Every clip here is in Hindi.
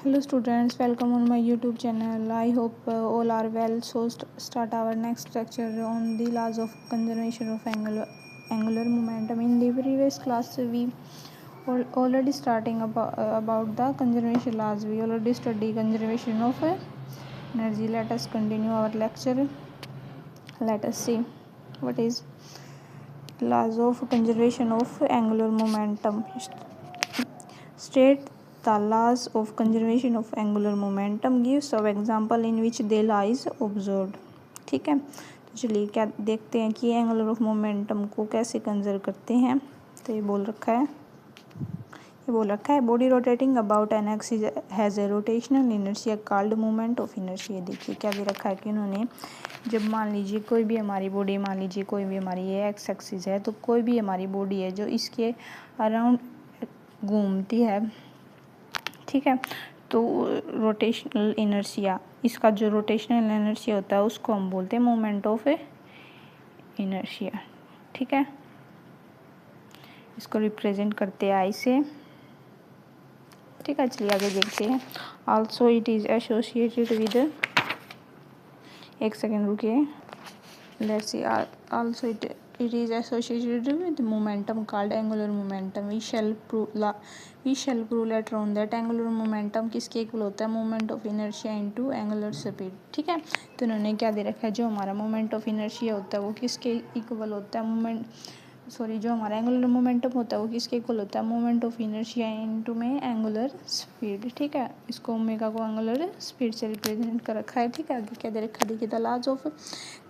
Hello students, welcome on my YouTube channel. I hope all are well. So start our next lecture on the laws of conservation of angular momentum. In the previous class we already starting about the conservation laws. We already study conservation of energy. Let us continue our lecture. Let us see what is laws of conservation of angular momentum. State the laws of conservation of angular momentum. Give some example in which they lies observed. ठीक है, तो चलिए क्या देखते हैं कि एंगुलर ऑफ मोमेंटम को कैसे कंजर्व करते हैं। तो ये बोल रखा है body rotating about an axis has a rotational inertia called moment of inertia. देखिए क्या दे रखा है कि उन्होंने जब मान लीजिए कोई भी हमारी बॉडी, मान लीजिए कोई भी हमारी ये एक्स एक्सिस है, तो कोई भी हमारी बॉडी है जो इसके अराउंड घूमती है, ठीक है, तो रोटेशनल इनर्शिया, इसका जो रोटेशनल इनर्शिया होता है उसको हम बोलते हैं मोमेंट ऑफ इनर्शिया। ठीक है, इसको रिप्रेजेंट करते हैं आई से। ठीक है, चलिए आगे देखते हैं। Also it is associated with, एक सेकेंड रुकिए, let's see. Also it is associated with momentum called angular momentum. We shall prove later on that angular momentum किसके इक्वल होता है, moment of inertia into angular speed। ठीक है, तो उन्होंने क्या दे रखा है, जो हमारा moment of inertia होता है वो किसके इक्वल होता है, जो हमारा एंगुलर मोमेंटम होता है वो किसके इक्वल होता है, मोमेंट ऑफ इनर्शिया इनटू में एंगुलर स्पीड। ठीक है, इसको ओमेगा को एंगुलर स्पीड से रिप्रेजेंट कर रखा है। ठीक है, आगे क्या दे रखा है, देखिए the laws of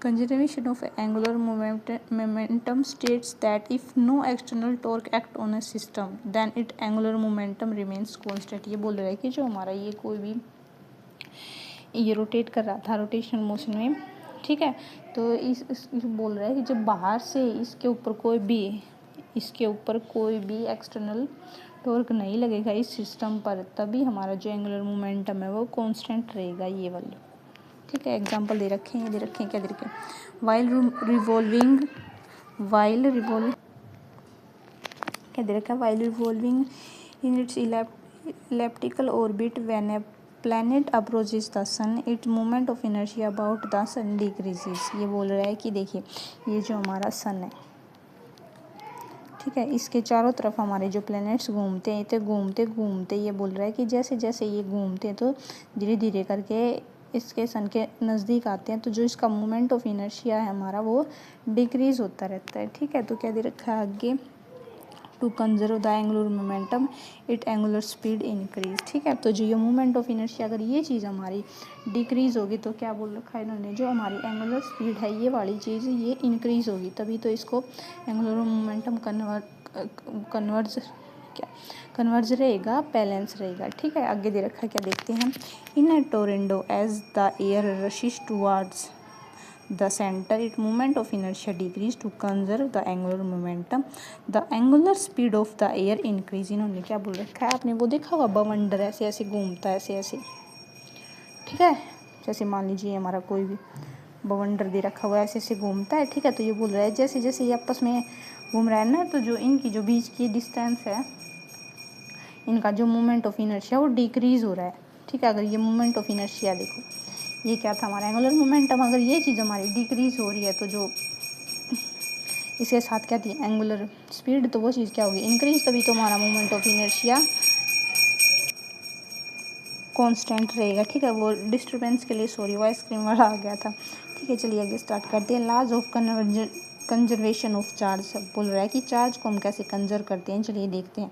conservation of angular momentum states that if no external torque act on a system then it angular momentum remains constant. ये बोल रहा है कि जो हमारा ये कोई भी ये रोटेट कर रहा था रोटेशनल मोशन में, ठीक है, तो इस बोल रहा है कि जब बाहर से इसके ऊपर कोई भी एक्सटर्नल टॉर्क नहीं लगेगा इस सिस्टम पर, तभी हमारा जो एंगुलर मोमेंटम है वो कांस्टेंट रहेगा, ये वाला। ठीक है, एग्जांपल दे रखे हैं क्या दे रखे हैं, वाइल रिवॉल्विंग क्या दे रखा है, while revolving in its elliptical orbit when A planet approaches the sun its moment of inertia about the sun decreases। ये बोल रहा है कि देखिए ये जो हमारा सन है, ठीक है, इसके चारों तरफ हमारे जो प्लैनेट्स घूमते हैं, तो घूमते ये बोल रहा है कि जैसे जैसे ये घूमते हैं तो धीरे धीरे करके इसके सन के नज़दीक आते हैं, तो जो इसका मोमेंट ऑफ इनर्शिया है हमारा वो डिक्रीज होता रहता है। ठीक है, तो क्या दे रखा है आगे, to conserve the angular momentum it angular speed increase. ठीक है, तो जो ये मोमेंट ऑफ इनर्शिया अगर ये चीज़ हमारी डिक्रीज होगी तो क्या बोल रखा है इन्होंने, जो हमारी एंगुलर स्पीड है ये वाली चीज़ ये इंक्रीज होगी, तभी तो इसको एंगुलर मोमेंटम कन्वर्ज रहेगा, बैलेंस रहेगा। ठीक है, आगे दे रखा है क्या देखते हैं, in a tornado as the air rushes towards the center its moment of inertia decrease to conserve the angular momentum the angular speed of the air increase। इन्होंने क्या बोल रखा है, आपने वो देखा होगा बवंडर ऐसे ऐसे घूमता है ऐसे। ठीक है, जैसे मान लीजिए हमारा कोई भी बवंडर दे रखा हुआ है ऐसे घूमता है। ठीक है, तो ये बोल रहा है जैसे जैसे ये आपस में घूम रहा है ना, तो जो इनकी जो बीच की डिस्टेंस है, इनका जो मोमेंट ऑफ इनर्शिया वो डिक्रीज हो रहा है। ठीक है, अगर ये मोमेंट ऑफ इनर्शिया देखो, ये क्या था हमारा एंगुलर मोमेंटम, अगर ये चीज़ हमारी डिक्रीज हो रही है तो जो इसके साथ क्या थी एंगुलर स्पीड, तो वो चीज़ क्या होगी इंक्रीज, तभी तो हमारा मोमेंट ऑफ इनर्शिया कांस्टेंट रहेगा। ठीक है, वो डिस्टर्बेंस के लिए सॉरी वॉइस क्रीम वाला आ गया था। ठीक है, चलिए आगे स्टार्ट करते हैं। Laws of conservation of charge बोल रहा है कि चार्ज को हम कैसे कंजर्व करते हैं, चलिए देखते हैं।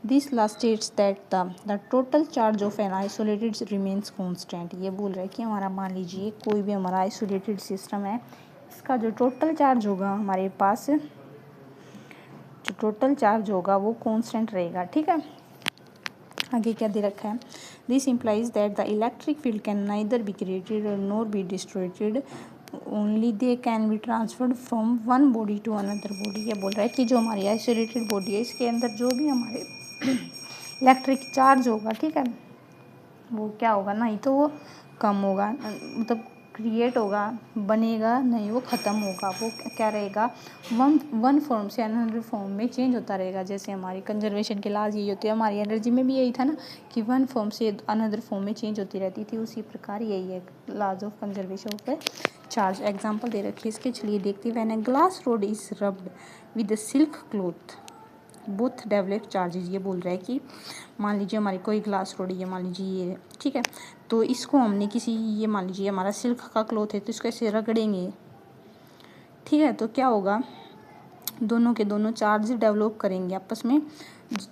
This law states that the total charge of an isolated remains constant. ये बोल रहा है कि हमारा मान लीजिए कोई भी हमारा आइसोलेटेड सिस्टम है, इसका जो टोटल चार्ज होगा हमारे पास, जो टोटल चार्ज होगा वो कांस्टेंट रहेगा। ठीक है, आगे क्या दे रखा है, this implies that the electric field can neither be created nor be destroyed only they can be transferred from one body to another body. ये बोल रहा है कि जो हमारी आइसोलेटेड बॉडी है इसके अंदर जो भी हमारे इलेक्ट्रिक चार्ज होगा, ठीक है, वो क्या होगा ना, ही तो वो कम होगा, मतलब क्रिएट होगा, बनेगा नहीं, वो ख़त्म होगा। वो क्या रहेगा, वन फॉर्म से अनदर फॉर्म में चेंज होता रहेगा। जैसे हमारी कंजर्वेशन के लाज यही होती है, हमारी एनर्जी में भी यही था ना कि वन फॉर्म से अनदर फॉर्म में चेंज होती रहती थी। उसी प्रकार यही है law of conservation of charge. Example दे रखी है इसके, चलिए देखते हैं। When a glass rod is rubbed with a silk cloth both develop charges. ये बोल रहा है कि मान लीजिए हमारी कोई ग्लास रोड है, मान लीजिए ये, ठीक है, तो इसको हमने किसी, ये मान लीजिए हमारा सिल्क का क्लॉथ है, तो इसको ऐसे रगड़ेंगे, ठीक है, तो क्या होगा, दोनों के दोनों चार्ज डेवलप करेंगे, आपस में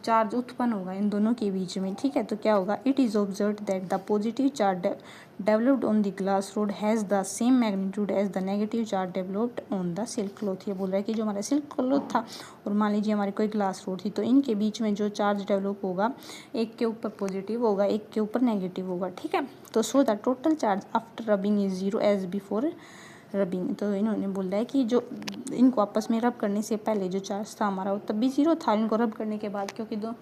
चार्ज उत्पन्न होगा इन दोनों के बीच में, ठीक है। तो क्या होगा, it is observed that the positive charge developed on the glass rod has the same magnitude as the negative charge developed on the silk cloth. ये बोल रहा है कि जो हमारा सिल्क क्लॉथ था और मान लीजिए हमारी कोई ग्लास रोड थी, तो इनके बीच में जो चार्ज डेवलप होगा, एक के ऊपर पॉजिटिव होगा, एक के ऊपर नेगेटिव होगा, ठीक है। तो so the total charge after rubbing is zero as before rubbing. तो इन्होंने बोला है कि जो इनको आपस में रब करने से पहले जो चार्ज था हमारा वो तब भी ज़ीरो था, इनको रब करने के बाद, क्योंकि दो,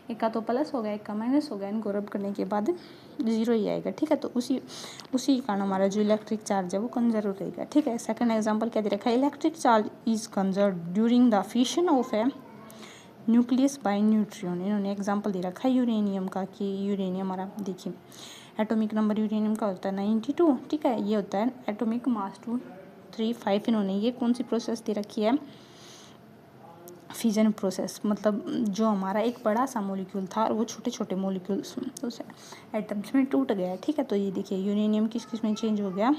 एक का तो प्लस हो गया, एक का माइनस हो गया, इनको रब करने के बाद ज़ीरो ही आएगा, ठीक है। तो उसी के कारण हमारा जो इलेक्ट्रिक चार्ज है वो कंजर्व रहेगा, ठीक है। सेकंड एग्जांपल क्या दे रखा है, electric charge is conserve during the fission of A nucleus bye neutron. इन्होंने एग्जांपल दे रखा है यूरेनियम का, कि यूरेनियम हमारा देखिए एटॉमिक नंबर यूरेनियम का होता है 92, ठीक है। ये होता है एटॉमिक मास 235। इन्होंने ये कौन सी प्रोसेस दे रखी है, फिजन प्रोसेस, मतलब जो हमारा एक बड़ा सा मॉलिक्यूल था और वो छोटे छोटे मॉलिक्यूल्स उस एटम्स में टूट गया, ठीक है। तो ये देखिए यूरेनियम किस किस में चेंज हो गया,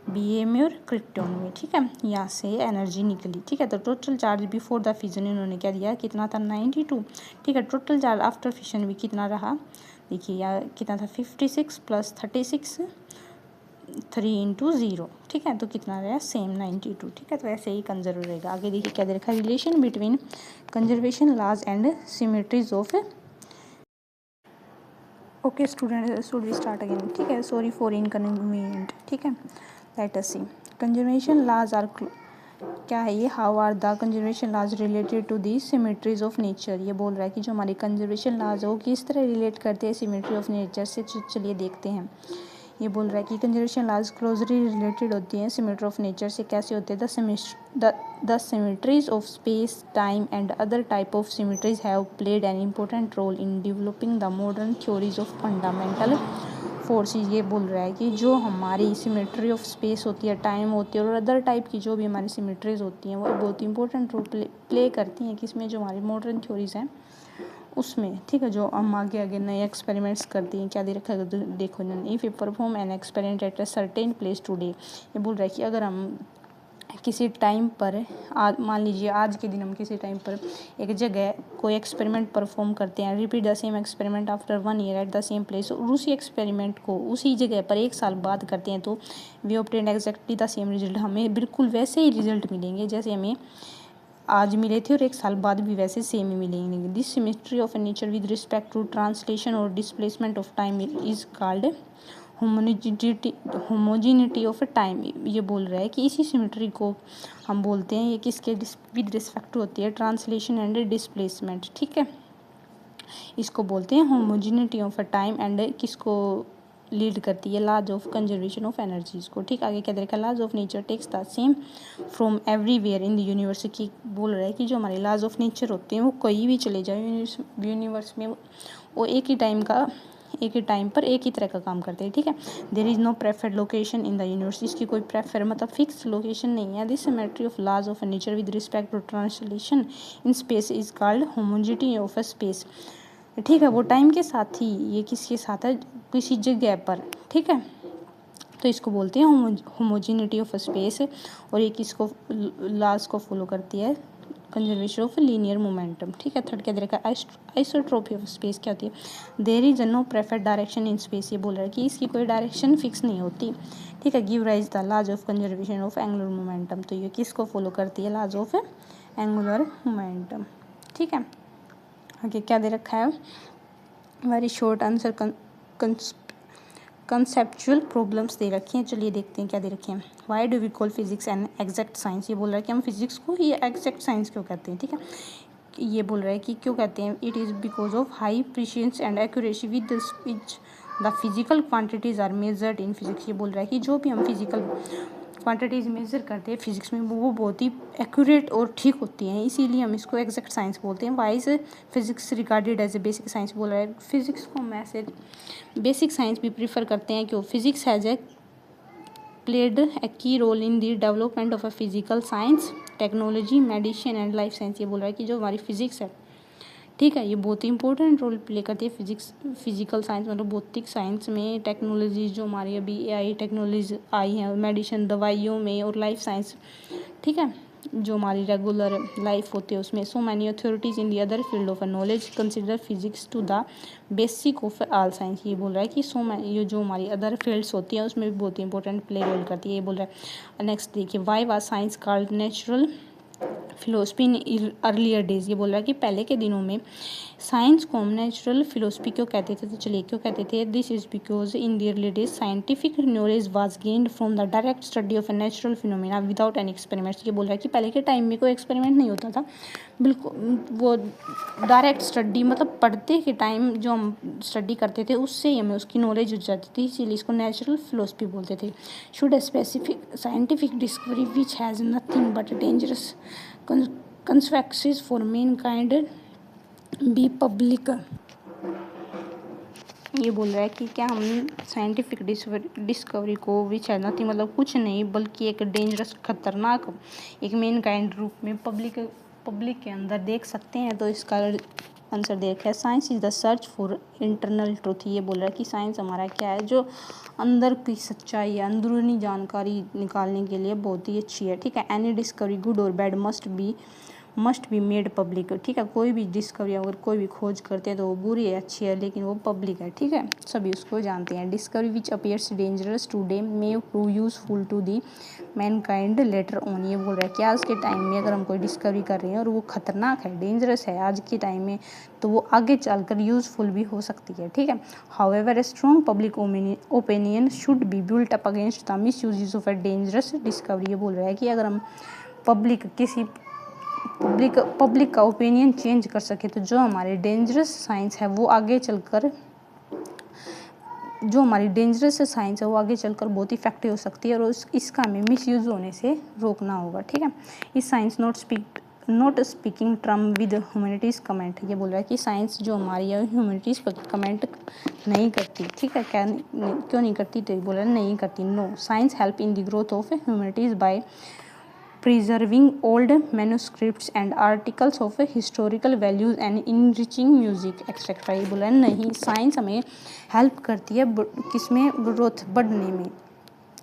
Ba में और क्रिप्टॉन में, ठीक है। यहाँ से एनर्जी निकली, ठीक है। तो total charge before the fission इन्होंने क्या दिया, कितना था 92, ठीक है। टोटल चार्ज आफ्टर फिशन भी कितना रहा, देखिए यहाँ कितना था 56 + 36 3 × 0, ठीक है। तो कितना रहा, सेम 92, ठीक है। तो ऐसे ही कंजर्व रहेगा। आगे देखिए क्या दे रखा है, relation between conservation laws and symmetries of, okay student should we start again, ठीक है, सॉरी फॉर इनकन्वीनियंट, ठीक है। Let us see conservation laws are, क्या है ये, how are the conservation laws related to the symmetries of nature. ये बोल रहा है कि जो हमारी कंजर्वेशन लॉज है वो किस तरह रिलेट करते हैं सिमेट्री ऑफ नेचर से। चलिए देखते हैं। ये बोल रहा है कि कंजर्वेशन लॉज क्लोजली रिलेटेड होती हैं सिमेट्री ऑफ नेचर से। कैसे होते हैं, the symmetries of space time and other type of symmetries have played an important role in developing the modern theories of fundamental forces. ये बोल रहा है कि जो हमारी सिमेट्री ऑफ स्पेस होती है, टाइम होती है, और अदर टाइप की जो भी हमारी सिमेट्रीज होती हैं वो बहुत इंपॉर्टेंट रोल प्ले करती हैं किसमें, जो हमारी मॉडर्न थ्योरीज हैं उसमें, ठीक है। जो हम आगे आगे नए एक्सपेरिमेंट्स करती हैं, क्या दे रखा है, देखो if you perform an experiment at a certain place today. ये बोल रहा है कि अगर हम किसी टाइम पर, मान लीजिए आज के दिन हम किसी टाइम पर एक जगह कोई एक्सपेरिमेंट परफॉर्म करते हैं, repeat the same experiment after 1 year at the same place, और उसी एक्सपेरिमेंट को उसी जगह पर 1 साल बाद करते हैं, तो we obtain exactly the same result. हमें बिल्कुल वैसे ही रिजल्ट मिलेंगे जैसे हमें आज मिले थे, और 1 साल बाद भी वैसे सेम ही मिलेंगे। This symmetry of nature with respect to translation or displacement of time is called homogeneity of time. ये बोल रहा है कि इसी सिमेट्री को हम बोलते हैं, ये किसके विद रिस्पेक्ट होती है, ट्रांसलेशन एंड डिस्प्लेसमेंट, ठीक है। इसको बोलते हैं होमोजिनिटी ऑफ टाइम, एंड किसको लीड करती है, laws of conservation of energies को, ठीक। आगे क्या देखा, laws of nature takes the same from everywhere in the universe. की बोल रहा है कि जो हमारे लॉज ऑफ नेचर होते हैं वो कहीं भी चले जाए यूनिवर्स में, वो एक ही टाइम पर एक ही तरह का काम करते हैं, ठीक है। There is no preferred location in the universe. इसकी कोई प्रेफर मतलब फिक्स लोकेशन नहीं है। This symmetry of laws of nature with respect to translation in space is called homogeneity of space, ठीक है। वो टाइम के साथ ही, ये किसके साथ है, किसी जगह पर, ठीक है। तो इसको बोलते हैं होमोजिनिटी ऑफ स्पेस, और ये किसको लॉज को फॉलो करती है, कंजर्वेशन ऑफ लीनियर मोमेंटम, ठीक है। थर्ड क्या दे रखा है, आइसोट्रोपी ऑफ स्पेस क्या होती है, there is no preferred direction in space. ये बोल रहा है कि इसकी कोई डायरेक्शन फिक्स नहीं होती, ठीक है। Give rise the laws of conservation of angular momentum. तो ये किसको फॉलो करती है, लॉज ऑफ एंगुलर मोमेंटम, ठीक है। आगे क्या दे रखा है, very short answer conceptual problems दे रखी हैं। चलिए देखते हैं क्या दे रखे हैं। Why do we call physics an exact science. ये बोल रहा है कि हम फिजिक्स को ये एग्जैक्ट साइंस क्यों कहते हैं, ठीक है। ये बोल रहा है कि क्यों कहते हैं, it is because of high precision and accuracy with which the physical quantities are measured in physics. ये बोल रहा है कि जो भी हम फिजिकल क्वांटिटीज़ मेज़र करते हैं फिजिक्स में वो बहुत ही एक्यूरेट और ठीक होती हैं, इसीलिए हम इसको एग्जैक्ट साइंस बोलते हैं। Why is physics regarded as a basic science बोल रहा है। फिजिक्स को हम ऐसे बेसिक साइंस भी प्रीफर करते हैं कि physics has a played a key role in the development of a physical science, technology, medicine and life science. ये बोल रहा है कि जो हमारी फिजिक्स है, ठीक है, ये बहुत ही इंपॉर्टेंट रोल प्ले करती है फिजिक्स, फिजिकल साइंस मतलब भौतिक साइंस में, टेक्नोलॉजी जो हमारी अभी एआई टेक्नोलॉजी आई है, मेडिसिन दवाइयों में, और लाइफ साइंस, ठीक है, जो हमारी रेगुलर लाइफ होती है उसमें। So many authorities in the other field of knowledge consider physics to the basic of all science. ये बोल रहा है कि ये जो हमारी अदर फील्ड्स होती हैं उसमें भी बहुत ही इंपॉर्टेंट प्ले रोल करती है। ये बोल रहा है नेक्स्ट देखिए, why was science called natural philosophy in earlier days. ये बोल रहा है कि पहले के दिनों में साइंस को हम नेचुरल फिलोसफी क्यों कहते थे, तो चलिए क्यों कहते थे। This is because in the early days scientific knowledge was gained from the direct study of a natural phenomena without any experiments. ये बोल रहा है कि पहले के टाइम में कोई एक्सपेरिमेंट नहीं होता था, बिल्कुल वो डायरेक्ट स्टडी मतलब पढ़ते के टाइम जो हम स्टडी करते थे उससे ही हमें उसकी नॉलेज हो जाती थी, इसीलिए इसको नेचुरल फिलोसफी बोलते थे। Should a specific scientific discovery which has nothing but dangerous consequences for mankind be public. ये बोल रहा है कि क्या हम साइंटिफिक डिस्कवरी को विच है नथिंग मतलब कुछ नहीं बल्कि एक डेंजरस खतरनाक एक मेन काइंड रूप में पब्लिक के अंदर देख सकते हैं। तो इसका आंसर देखा है, science is the search for internal truth. ये बोल रहा है कि साइंस हमारा क्या है, जो अंदर की सच्चाई है, अंदरूनी जानकारी निकालने के लिए बहुत ही अच्छी है, ठीक है। एनी डिस्कवरी गुड और bad must be made public, ठीक है। कोई भी डिस्कवरी अगर कोई भी खोज करते हैं तो वो बुरी है अच्छी है लेकिन वो पब्लिक है, ठीक है, सभी उसको जानते हैं। Discovery which appears dangerous today may prove useful to the mankind later on. ये बोल रहा है कि आज के टाइम में अगर हम कोई डिस्कवरी कर रहे हैं और वो खतरनाक है, डेंजरस है आज के टाइम में, तो वो आगे चलकर यूजफुल भी हो सकती है, ठीक है। However a strong public opinion should be built up against the miss uses of a dangerous discovery. ये बोल रहा है कि अगर हम पब्लिक का ओपिनियन चेंज कर सके तो जो हमारे डेंजरस साइंस है वो आगे चलकर बहुत इफेक्टिव हो सकती है और इसका हमें मिसयूज होने से रोकना होगा, ठीक है। इस science not speaking term with humanities comment. ये बोल रहा है कि साइंस जो हमारी है ह्यूमैनिटीज़ पर कमेंट नहीं करती, ठीक है। क्यों नहीं करती, तो ये बोल रहा है नहीं करती। No, science help in the growth of humanities by preserving old manuscripts and articles of historical values and enriching music etc। ये बोला नहीं, साइंस हमें हेल्प करती है किसमें, ग्रोथ बढ़ने में,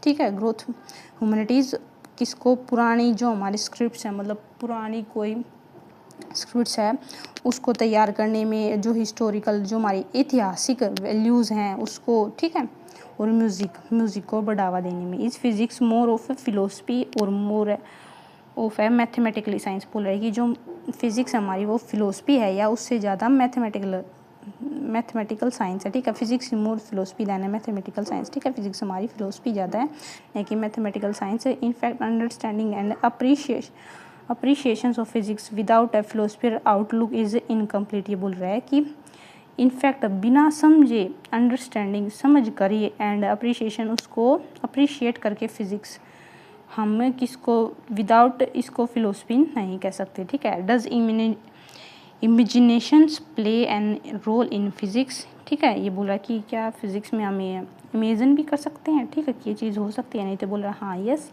ठीक है। ग्रोथ ह्यूमैनिटीज़ किसको, पुरानी जो हमारी स्क्रिप्ट्स हैं मतलब पुरानी कोई स्क्रिप्ट्स है उसको तैयार करने में, जो हिस्टोरिकल जो हमारी ऐतिहासिक वैल्यूज़ हैं उसको, ठीक है, और म्यूज़िक को बढ़ावा देने में। इस फिजिक्स मोर ऑफ फिलोसफी और मोर ऑफ है मैथमेटिकली साइंस। बोल रहा है कि जो फिज़िक्स हमारी वो फिलोसफी है या उससे ज़्यादा मैथमेटिकल साइंस है, ठीक है। फिजिक्स मोर फिलोसफी दैन है मैथमेटिकल साइंस, ठीक है। फिजिक्स हमारी फिलोसफी ज़्यादा है लेकिन मैथमेटिकल साइंस है। In fact understanding and appreciation of physics without A philosophical outlook is incomplete. ये बोल रहा है कि इनफैक्ट बिना समझे, अंडरस्टैंडिंग समझ कर एंड अप्रिशिएशन उसको अप्रिशिएट करके फिजिक्स हम किसको विदाउट इसको फिलोसफी नहीं कह सकते, ठीक है। Does imaginations play an role in physics, ठीक है। ये बोल रहा है कि क्या फिजिक्स में हमें इमेजिन भी कर सकते हैं, ठीक है, कि ये चीज़ हो सकती है, नहीं तो बोल रहा है हाँ yes,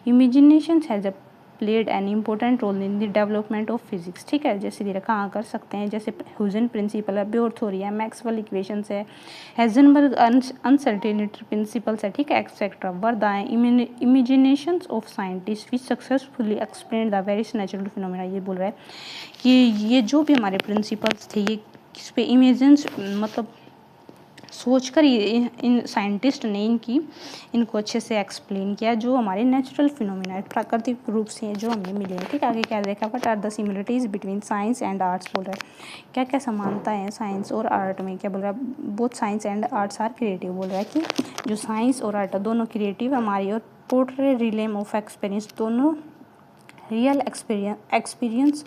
imaginations has a played an important role in the development of physics, ठीक है। जैसे धीरे कहाँ कर सकते हैं, जैसे ह्यूजन प्रिंसिपल है, ब्योर थ्योरी है, मैक्सवेल इक्वेशंस है, हेजनबर्ग अनसर्टेनिटी प्रिंसिपल्स है, ठीक है, etcetera. Were the imaginations of scientist which successfully explain the various natural phenomena. ये बोल रहा है कि ये जो भी हमारे प्रिंसिपल्स थे ये किस पे इमेजिन्स मतलब सोचकर इन साइंटिस्ट ने इनको अच्छे से एक्सप्लेन किया, जो हमारे नेचुरल फिनोमेना प्राकृतिक रूप से जो हमें मिले हैं, ठीक है। आगे क्या देखा, but are the similarities between science and arts. बोल रहा है क्या क्या समानता है साइंस और आर्ट में, क्या बोल रहा है, both science and arts are creative. बोल रहा है कि जो साइंस और आर्ट दोनों क्रिएटिव हमारी और पोर्ट्रे रिलेम ऑफ एक्सपीरियंस दोनों रियल एक्सपीरियंस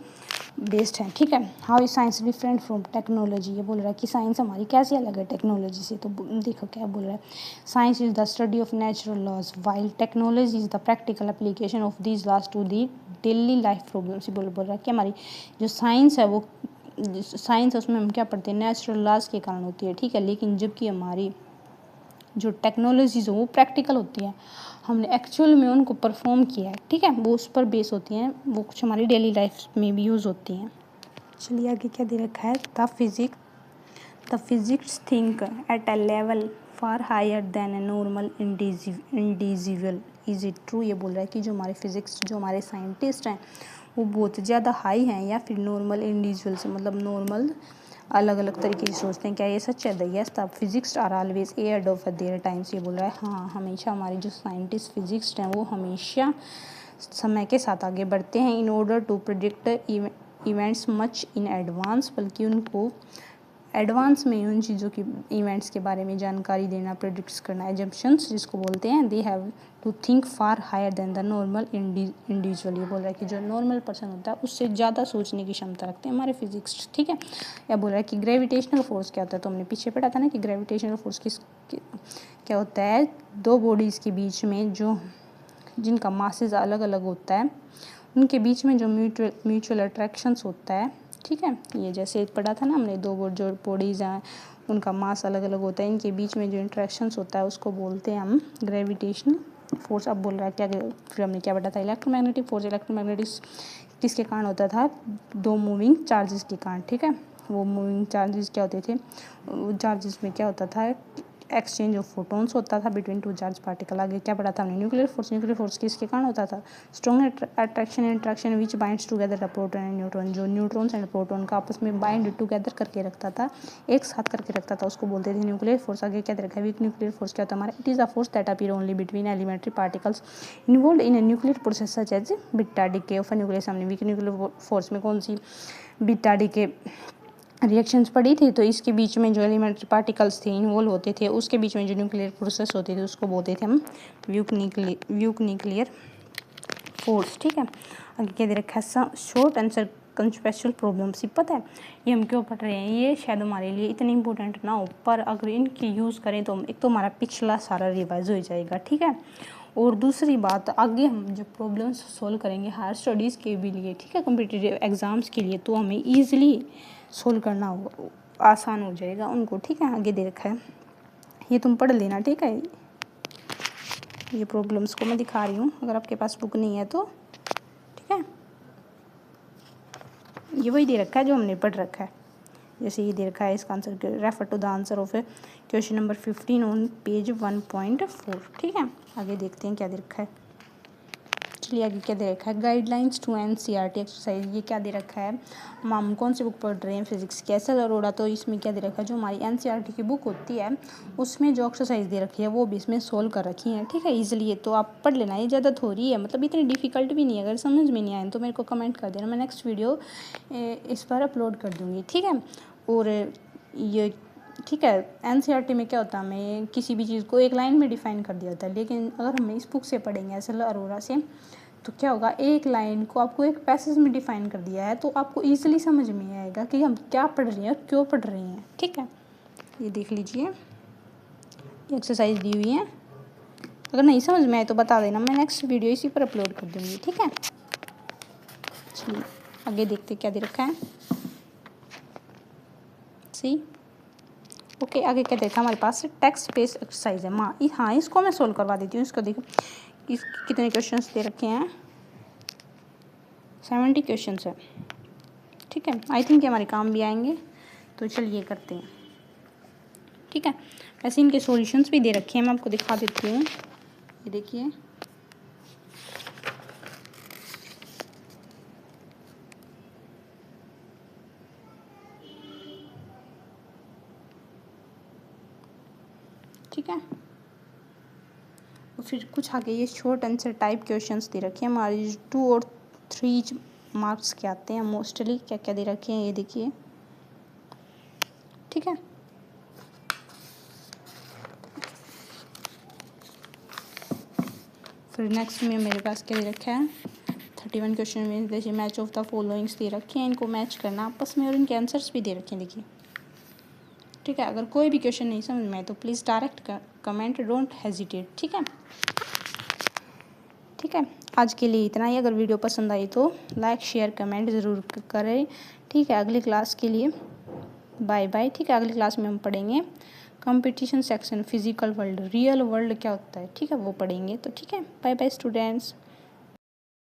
बेस्ड है। ठीक है। How is science different from technology, ये बोल रहा है कि साइंस हमारी कैसे अलग है टेक्नोलॉजी से। तो देखो क्या बोल रहा है, science is the study of natural laws while technology is the practical application of these laws to the daily life problems. बोल रहा है कि हमारी जो साइंस है वो साइंस उसमें हम क्या पढ़ते हैं, नेचुरल लॉज के कारण होती है। ठीक है। लेकिन जबकि हमारी जो टेक्नोलॉजीज हो वो प्रैक्टिकल होती है, हमने एक्चुअल में उनको परफॉर्म किया है। ठीक है। वो उस पर बेस होती हैं, वो कुछ हमारी डेली लाइफ में भी यूज़ होती हैं। चलिए आगे क्या दे रखा है, the physics think at a level far higher than a normal individual is it true. ये बोल रहा है कि जो हमारे फिजिक्स जो हमारे साइंटिस्ट हैं वो बहुत ज़्यादा हाई हैं या फिर नॉर्मल इंडिविजुअल से, मतलब नॉर्मल अलग अलग तरीके से सोचते हैं। क्या ये सच है? The yes the physics are always ahead of their times. ये बोल रहा है हाँ, हमेशा हमारे जो साइंटिस्ट फिजिक्स हैं वो हमेशा समय के साथ आगे बढ़ते हैं। In order to predict events much in advance, बल्कि उनको एडवांस में उन चीज़ों की इवेंट्स के बारे में जानकारी देना, प्रेडिक्ट करना, एजम्पशंस जिसको बोलते हैं। They have to think far higher than the normal individual. ये बोल रहा है कि जो नॉर्मल पर्सन होता है उससे ज़्यादा सोचने की क्षमता रखते हैं हमारे फिजिक्स। ठीक है। या बोल रहा है कि ग्रेविटेशनल फोर्स क्या होता है, तो हमने पीछे पढ़ा था ना कि ग्रेविटेशनल फोर्स क्या होता है, दो बॉडीज़ के बीच में जो जिनका मासेज अलग अलग होता है उनके बीच में जो म्यूचुअल अट्रैक्शंस होता है। ठीक है। ये जैसे पढ़ा था ना हमने, दो जो बॉडीज़ हैं उनका मास अलग अलग होता है, इनके बीच में जो इंट्रैक्शंस होता है उसको बोलते हैं हम ग्रेविटेशनल फोर्स। अब बोल रहा है क्या, फिर हमने क्या पढ़ा था, इलेक्ट्रोमैग्नेटिक फोर्स। इलेक्ट्रोमैग्नेटिक किसके कारण होता था, दो मूविंग चार्जेस के कारण। ठीक है। वो मूविंग चार्जेस क्या होते थे, चार्जेस में क्या होता था, एक्सचेंज ऑफ फोटोन्स होता था बिटवीन टू चार्ज पार्टिकल। आगे क्या पढ़ा था हमने, न्यूक्लियर फोर्स किसके कारण होता था, strong attraction and attraction which binds together the proton and neutron. जो न्यूट्रॉन्स एंड प्रोटॉन का आपस में बाइंड टुगेदर करके रखता था, एक साथ करके रखता था, उसको बोलते थे न्यूक्लियर फोर्स। आगे क्या रखा है, वीक न्यूक्लियर फोर्स क्या होता है हमारा, it is a force that appear only between elementary particles involve in a nuclear process such as beta decay of nucleus. हमने वीक न्यूक्लियर फोर्स में कौन सी बीटा डीके रिएक्शंस पड़ी थी, तो इसके बीच में जो एलिमेंट्री पार्टिकल्स थे इन्वॉल्व होते थे, उसके बीच में जो न्यूक्लियर प्रोसेस होते थे उसको बोलते थे हम व्यूक न्यूक्लियर फोर्स। ठीक है। आगे क्या दे रखा है, शॉर्ट आंसर कंसेप्चुअल प्रॉब्लम्स। पता है ये हम क्यों पढ़ रहे हैं, ये शायद हमारे लिए इतनी इंपॉर्टेंट ना हो, पर अगर इनकी यूज़ करें तो एक तो हमारा पिछला सारा रिवाइज हो जाएगा। ठीक है। और दूसरी बात, आगे हम जो प्रॉब्लम्स सोल्व करेंगे हायर स्टडीज़ के भी लिए, ठीक है, कॉम्पिटिटिव एग्ज़ाम्स के लिए, तो हमें ईजिली सोल्व करना होगा, आसान हो जाएगा उनको। ठीक है। आगे दे रखा है, ये तुम पढ़ लेना। ठीक है। ये प्रॉब्लम्स को मैं दिखा रही हूँ, अगर आपके पास बुक नहीं है तो। ठीक है। ये वही दे रखा है जो हमने पढ़ रखा है। जैसे ये दे रखा है, इसका answer refer to the answer of question number 15 on page 1.4। ठीक है। आगे देखते हैं क्या दे रखा है। चलिए आगे क्या दे रखा है, गाइडलाइंस टू एनसीईआरटी एक्सरसाइज। ये क्या दे रखा है, हम कौन सी बुक पढ़ रहे हैं, फिजिक्स की एस एल अरोड़ा। तो इसमें क्या दे रखा है, जो हमारी एनसीईआरटी की बुक होती है उसमें जो एक्सरसाइज दे रखी है वो भी इसमें सोल्व कर रखी है। ठीक है। ईजिली है तो आप पढ़ लेना, ये ज़्यादा थोड़ी है, मतलब इतनी डिफिकल्ट भी नहीं है। अगर समझ में नहीं आए तो मेरे को कमेंट कर देना, मैं नेक्स्ट वीडियो इस पर अपलोड कर दूँगी। ठीक है। और ये ठीक है, एनसीईआरटी में क्या होता है, हमें किसी भी चीज़ को एक लाइन में डिफाइन कर दिया होता है, लेकिन अगर हम इस बुक से पढ़ेंगे एस एल अरोड़ा से, तो क्या होगा, एक लाइन को आपको एक पैसेज में डिफाइन कर दिया है, तो आपको ईजिली समझ में आएगा कि हम क्या पढ़ रहे हैं और क्यों पढ़ रहे हैं। ठीक है। ये देख लीजिए, ये एक्सरसाइज दी हुई है, अगर नहीं समझ में आए तो बता देना, मैं नेक्स्ट वीडियो इसी पर अपलोड कर दूँगी। ठीक है। चलिए आगे देखते क्या दे रखा है। सी ओके। आगे क्या देखा हमारे पास, टेक्स्ट बेस्ड एक्सरसाइज है हाँ, इसको मैं सोल्व करवा देती हूँ। इसको देखो, इस कितने क्वेश्चंस दे रखे हैं, 70 क्वेश्चंस है। ठीक है। आई थिंक ये हमारे काम भी आएंगे, तो चलिए करते हैं। ठीक है। वैसे इनके सॉल्यूशंस भी दे रखे हैं, मैं आपको दिखा देती हूँ। ये देखिए, ठीक है। और फिर कुछ आगे ये शॉर्ट आंसर टाइप क्वेश्चंस दे रखे हैं, हमारे 2 और 3 मार्क्स के आते हैं मोस्टली। क्या क्या दे रखे हैं ये देखिए। ठीक है। फिर नेक्स्ट में मेरे पास क्या दे रखा है, 51 क्वेश्चन में जैसे मैच ऑफ द फॉलोइंग्स दे रखे हैं, इनको मैच करना आपस में और इनके आंसर्स भी दे रखे हैं, देखिए। ठीक है, अगर कोई भी क्वेश्चन नहीं समझ में आए तो please direct comment, don't hesitate. ठीक है, ठीक है, आज के लिए इतना ही। अगर वीडियो पसंद आई तो लाइक शेयर कमेंट ज़रूर करें। ठीक है, अगली क्लास के लिए बाय बाय। ठीक है, अगली क्लास में हम पढ़ेंगे competition section, physical world, real world क्या होता है, ठीक है, वो पढ़ेंगे। तो ठीक है, बाय बाय स्टूडेंट्स।